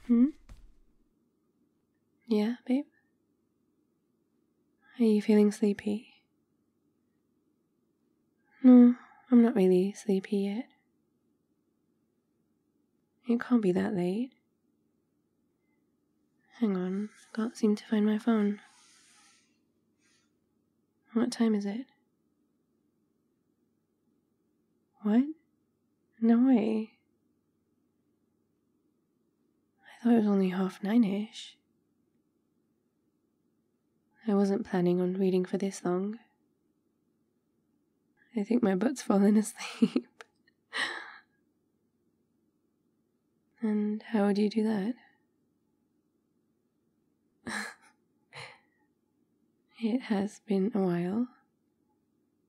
Hmm? Yeah, babe? Are you feeling sleepy? No, I'm not really sleepy yet. It can't be that late. Hang on, can't seem to find my phone. What time is it? What? No way. I thought it was only 9:30-ish. I wasn't planning on reading for this long. I think my butt's fallen asleep. And how would you do that? It has been a while,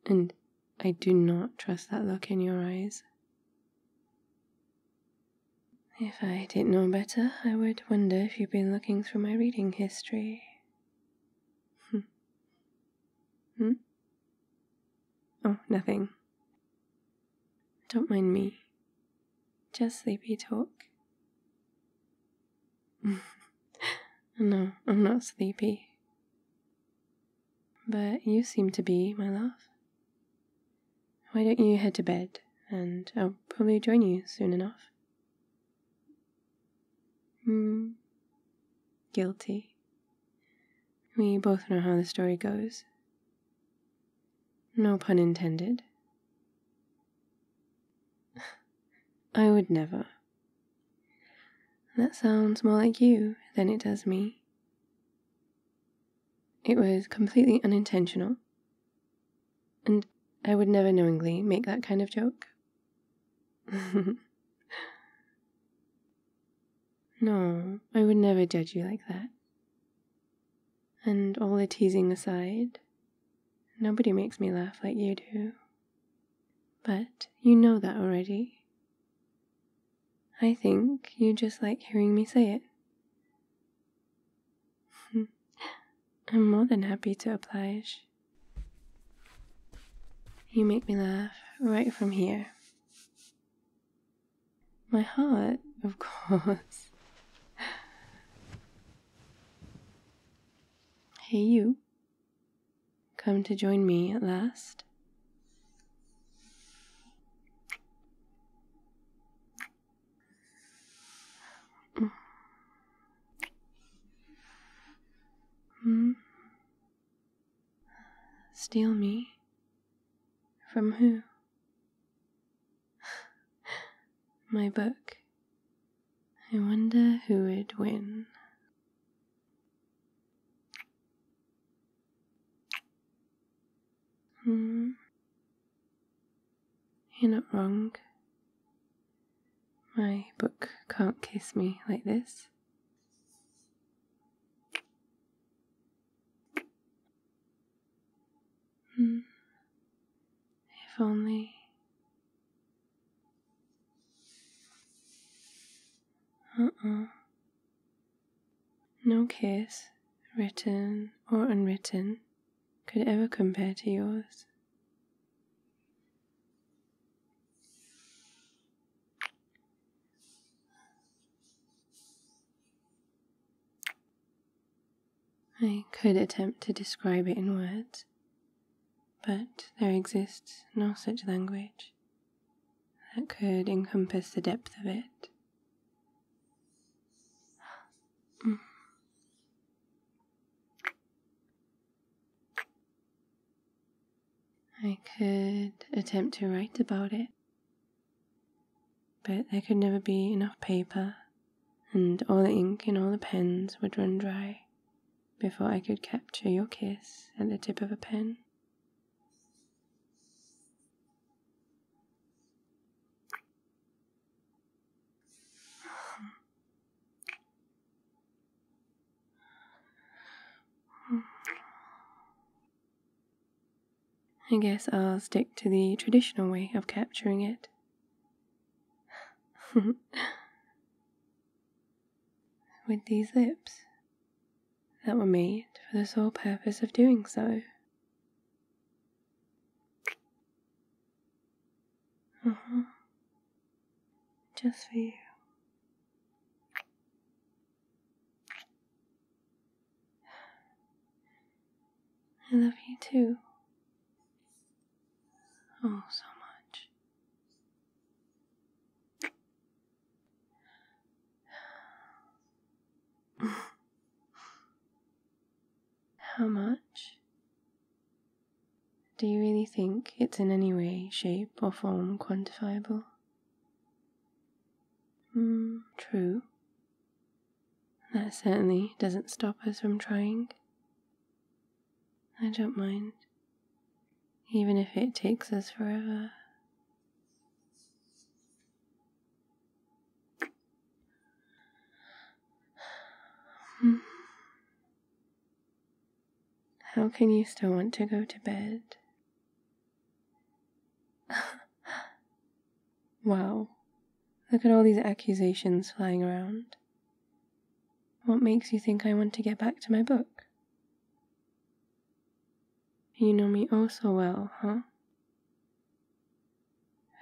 and I do not trust that look in your eyes. If I didn't know better, I would wonder if you've been looking through my reading history. Hmm? Oh, nothing. Don't mind me. Just sleepy talk. No, I'm not sleepy. But you seem to be, my love. Why don't you head to bed, and I'll probably join you soon enough. Guilty. We both know how the story goes. No pun intended. I would never. That sounds more like you than it does me. It was completely unintentional, and I would never knowingly make that kind of joke. No, I would never judge you like that. And all the teasing aside, nobody makes me laugh like you do. But you know that already. I think you just like hearing me say it. I'm more than happy to oblige. You make me laugh right from here. My heart, of course. Hey you, come to join me at last? Steal me? From who? My book. I wonder who would win. You're not wrong. My book can't kiss me like this. If only. No kiss, written or unwritten, could ever compare to yours. I could attempt to describe it in words, but there exists no such language that could encompass the depth of it. I could attempt to write about it, but there could never be enough paper, and all the ink in all the pens would run dry before I could capture your kiss at the tip of a pen. I guess I'll stick to the traditional way of capturing it. With these lips that were made for the sole purpose of doing so. Just for you. I love you too. Oh, so much. How much? Do you really think it's in any way, shape, or form quantifiable? True. That certainly doesn't stop us from trying. I don't mind, even if it takes us forever. How can you still want to go to bed? Wow, look at all these accusations flying around. What makes you think I want to get back to my book? You know me oh so well, huh?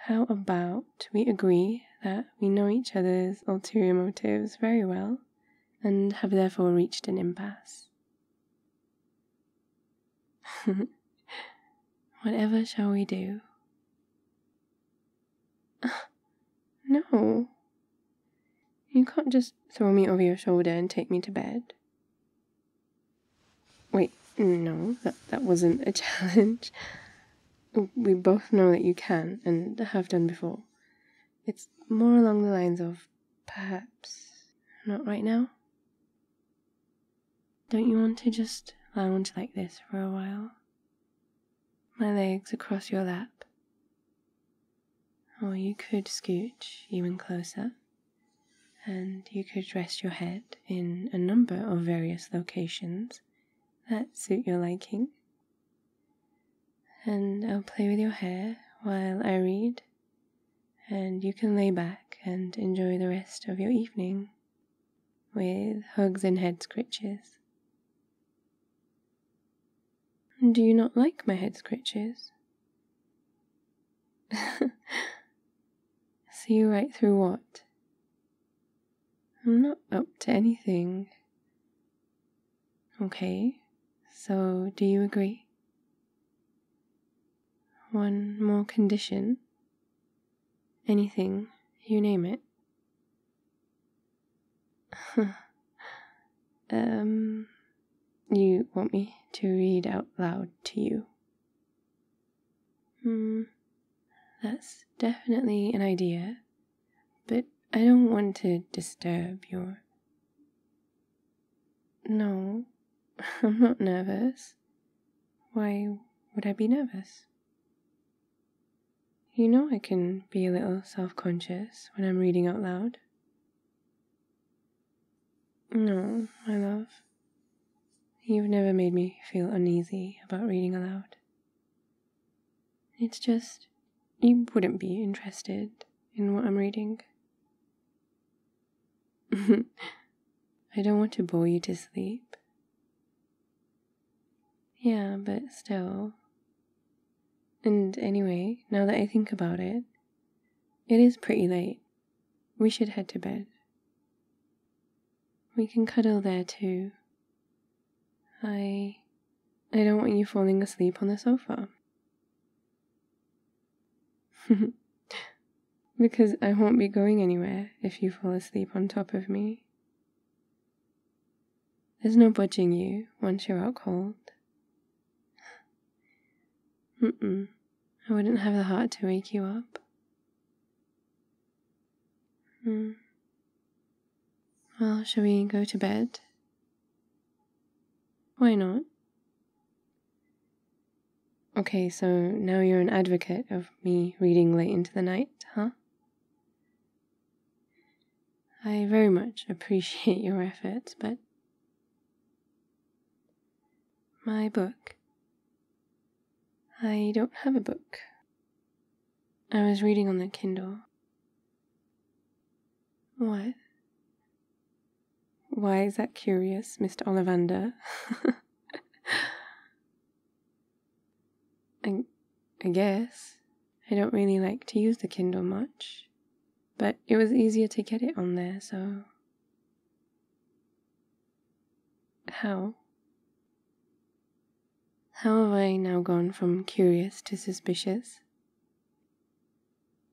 How about we agree that we know each other's ulterior motives very well and have therefore reached an impasse? Whatever shall we do? No. You can't just throw me over your shoulder and take me to bed. Wait, no, that wasn't a challenge. We both know that you can, and have done before. It's more along the lines of, perhaps, not right now? Don't you want to just lounge like this for a while? My legs across your lap. Or you could scooch even closer, and you could rest your head in a number of various locations that suit your liking. And I'll play with your hair while I read, and you can lay back and enjoy the rest of your evening with hugs and head scritches. Do you not like my head scritches? See you right through what? I'm not up to anything. Okay, so do you agree? One more condition? Anything, you name it. You want me to read out loud to you? That's definitely an idea, but I don't want to disturb your... No, I'm not nervous. Why would I be nervous? You know I can be a little self-conscious when I'm reading out loud. No, my love. You've never made me feel uneasy about reading aloud. It's just, you wouldn't be interested in what I'm reading. I don't want to bore you to sleep. Yeah, but still. And anyway, now that I think about it, it is pretty late. We should head to bed. We can cuddle there too. I don't want you falling asleep on the sofa. Because I won't be going anywhere if you fall asleep on top of me. There's no budging you once you're out cold. I wouldn't have the heart to wake you up. Well, shall we go to bed? Why not? Okay, so now you're an advocate of me reading late into the night, huh? I very much appreciate your efforts, but... My book? I don't have a book. I was reading on the Kindle. What? Why is that curious, Mr. Ollivander? I guess. I don't really like to use the Kindle much, but it was easier to get it on there, so... How? How have I now gone from curious to suspicious?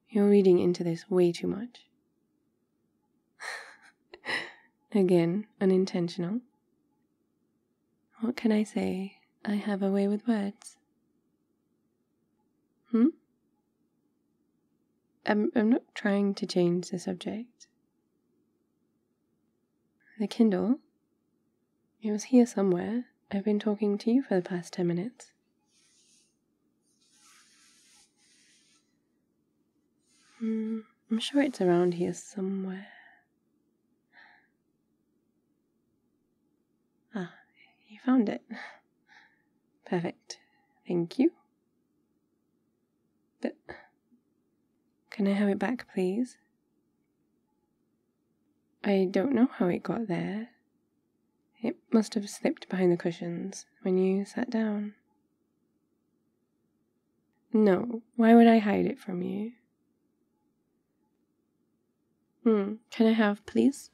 You're reading into this way too much. Again, unintentional. What can I say? I have a way with words. I'm not trying to change the subject. The Kindle? It was here somewhere. I've been talking to you for the past 10 minutes. I'm sure it's around here somewhere. Ah, you found it. Perfect. Thank you. But can I have it back, please? I don't know how it got there. It must have slipped behind the cushions when you sat down. No, why would I hide it from you? Can I have, please?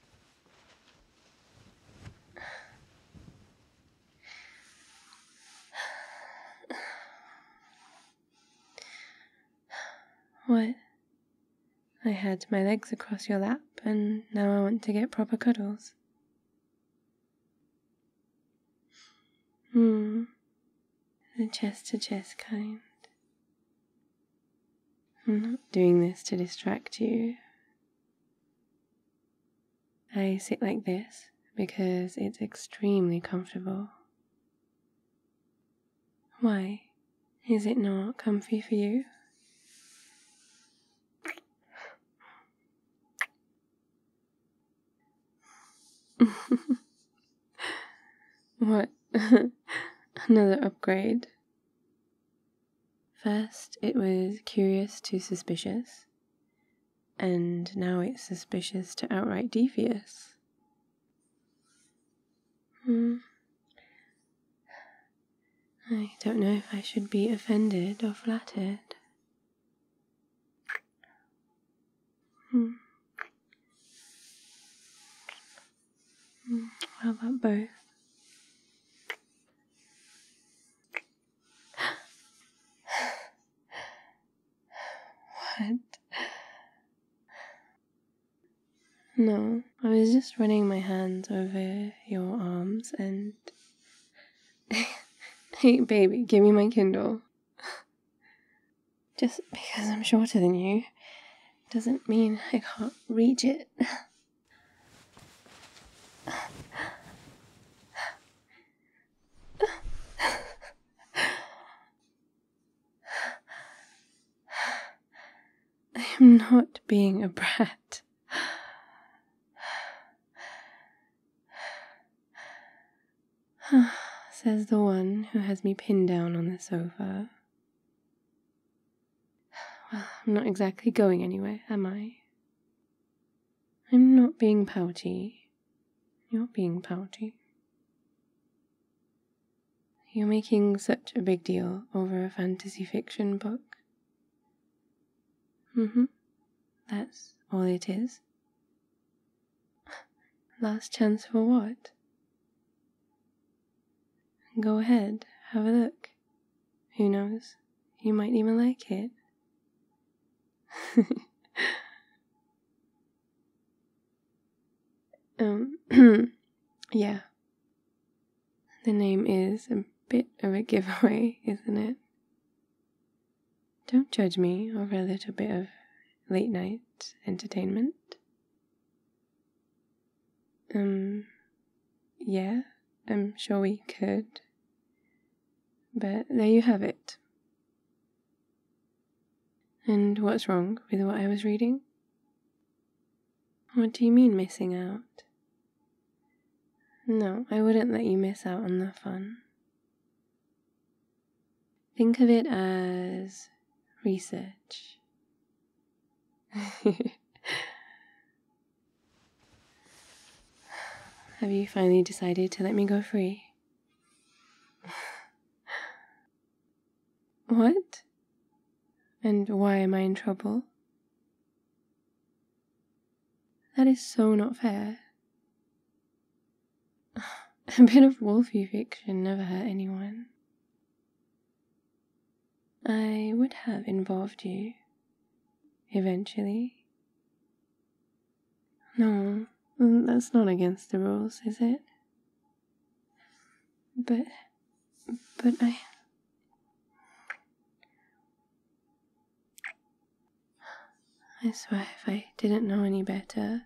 What? I had my legs across your lap, and now I want to get proper cuddles. The chest-to-chest kind. I'm not doing this to distract you. I sit like this because it's extremely comfortable. Why? Is it not comfy for you? What? Another upgrade? First it was curious to suspicious, and now it's suspicious to outright devious. I don't know if I should be offended or flattered. How about both? What? No, I was just running my hands over your arms and... Hey baby, give me my Kindle. Just because I'm shorter than you doesn't mean I can't reach it. I'm not being a brat. Says the one who has me pinned down on the sofa. Well, I'm not exactly going anywhere, am I? I'm not being pouty. You're being pouty. You're making such a big deal over a fantasy fiction book. That's all it is. Last chance for what? Go ahead, have a look. Who knows? You might even like it. Yeah. The name is a bit of a giveaway, isn't it? Don't judge me over a little bit of late night entertainment. Yeah, I'm sure we could. But there you have it. And what's wrong with what I was reading? What do you mean missing out? No, I wouldn't let you miss out on the fun. Think of it as research. Have you finally decided to let me go free? What? And why am I in trouble? That is so not fair. A bit of wolfy fiction never hurt anyone. I would have involved you eventually. No, that's not against the rules, is it? But I swear if I didn't know any better,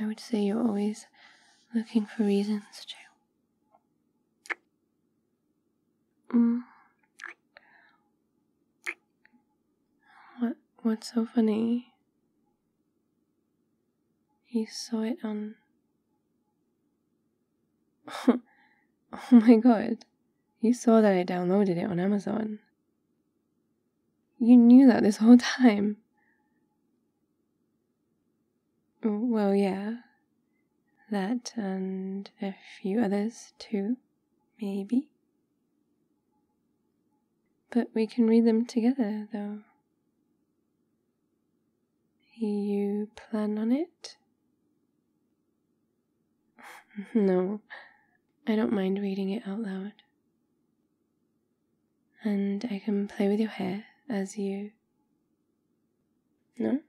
I would say you're always looking for reasons to. What's so funny? You saw it on... Oh my god. You saw that I downloaded it on Amazon. You knew that this whole time. Well, yeah. That and a few others too, maybe. But we can read them together, though. You plan on it? No, I don't mind reading it out loud. And I can play with your hair as you... No?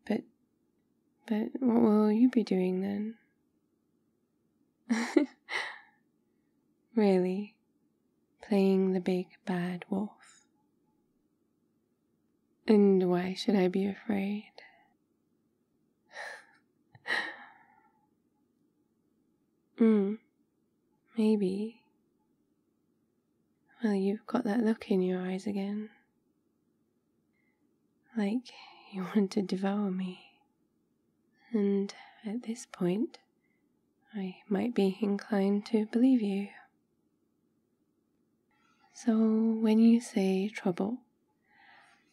But what will you be doing then? Really? Playing the big bad wolf? And why should I be afraid? Maybe. Well, you've got that look in your eyes again. Like you want to devour me. And at this point, I might be inclined to believe you. So when you say trouble,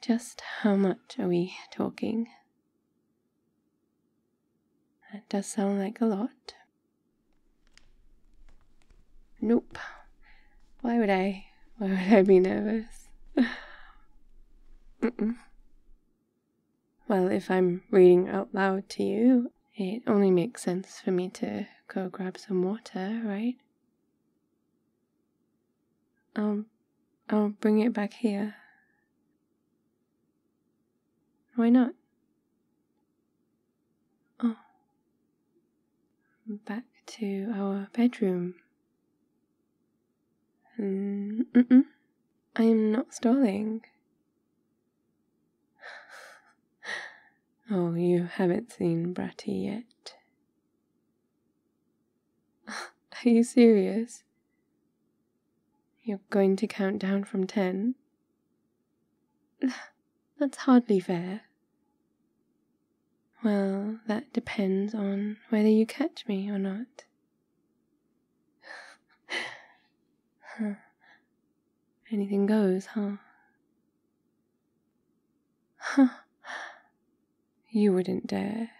just how much are we talking? That does sound like a lot. Nope. Why would I be nervous? Well, if I'm reading out loud to you, it only makes sense for me to go grab some water, right? I'll bring it back here. Why not? Oh. Back to our bedroom. I'm not stalling. Oh, you haven't seen Bratty yet. Are you serious? You're going to count down from 10? That's hardly fair. Well, that depends on whether you catch me or not. Anything goes, huh? You wouldn't dare.